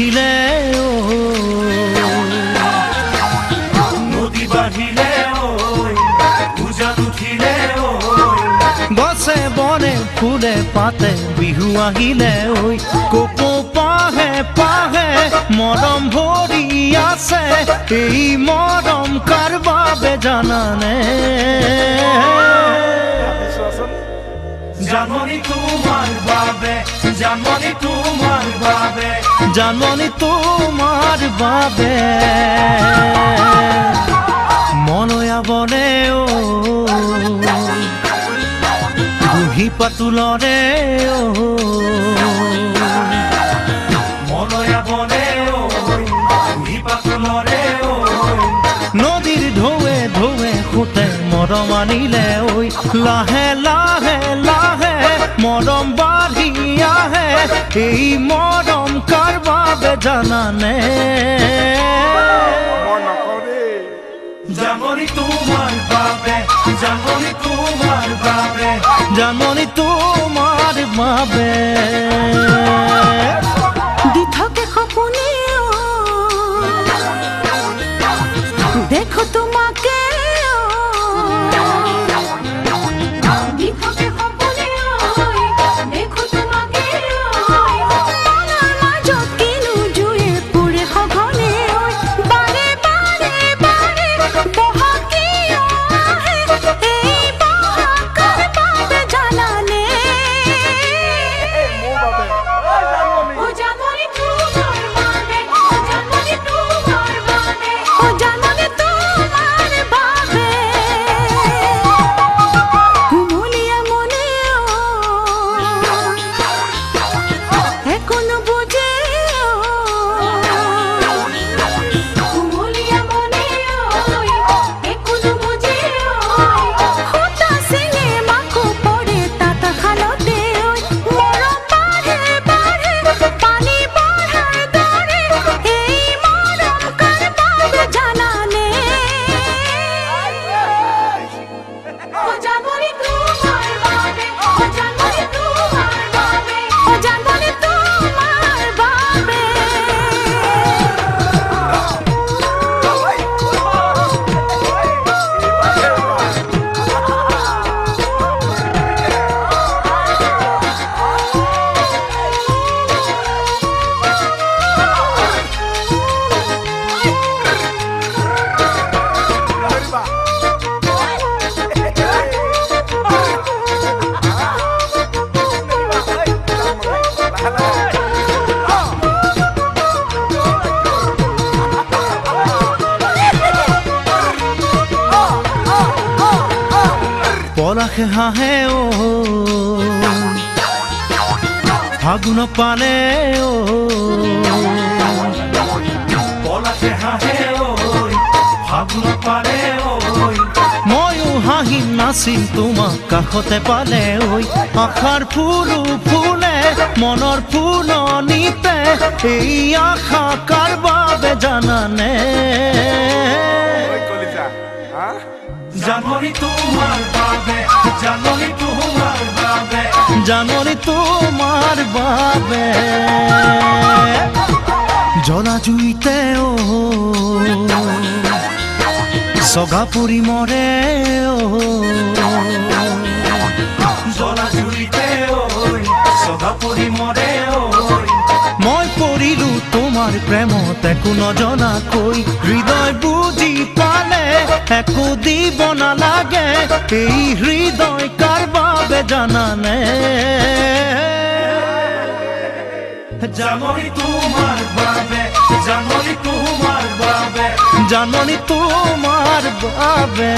উঠিলে নদী বাঢ়িলে পূজাত উঠিলে গছে বনে ফুলে পাতে বিহু আহিলে কোপো পাহে পাহে মৰম ভৰি আছে এই মৰম কাৰ বাবে জানানে জানমণি তোমাৰ বাবে জানমণি তোমাৰ বাবে জানমণি তোমাৰ বাবে মনয়া বনে বুঢ়ী পাতুলৰে মনয়া বনে বুঢ়ী পাতুলৰে নদীৰ ঢৌৱে ঢৌৱে সোঁতে মৰম আনিলে লাহে লাহে লাহে মৰম বাঢ়ি আহে এই মৰম কাৰ বাবে জানানে জানমণি তোমাৰ বাবে জানমণি তোমাৰ বাবে জানমণি তোমাৰ বাবে দি থাকে সপোনে দেখো তোমাকে দি থাকে সপোনে দেখো তোমাকে মনৰ মাজত কিনো জুয়ে পুৰে সঘনে বাৰে বাৰে বাৰে বহকি আহে এই বহকাৰ বাবে জানানে ও জানমণি তোমাৰ বাবে ও জানমণি তোমাৰ বাবে ও জানমণি তোমার বাবে কুমলিয়া মনে এখনো বুঝে কুমলিয়া মনে এখনো বুঝে হতা সিনে মাখো পড়ে তাতা খালতে মরম বাড়ে বাড়ে পানি বাড়ায় দরে এই মরম কার বাবে জানানে ও জানমণি তোমার বাবে ও জানমণি তোমার বাবে ও জানমণি তোমার বাবে পলাশে হাঁহে ফাগুন পালে পলাশে হাঁহে ফাগুন পালে ময়ো হাঁহিম নাচিম তোমাক কাষতে পালে আশাৰ ফুলো ফুলে মনৰ ফুলনিতে এই আশা কাৰ বাবে জানানে জানমণি তোমাৰ বাবে জানমণি তোমাৰ বাবে জানমণি তোমাৰ বাবে জ্বলা জুইতে চগা পুৰি মৰে জ্বলা জুইতে চগা পুৰি মৰে মই পৰিলো তোমাৰ প্ৰেমত একো নজনাকৈ হৃদয় বুজি পালে একো দিব নালাগে এই হৃদয় কাৰ বাবে জানানে জানমণি তোমাৰ বাবে জানমণি তোমাৰ বাবে জানমণি তোমাৰ বাবে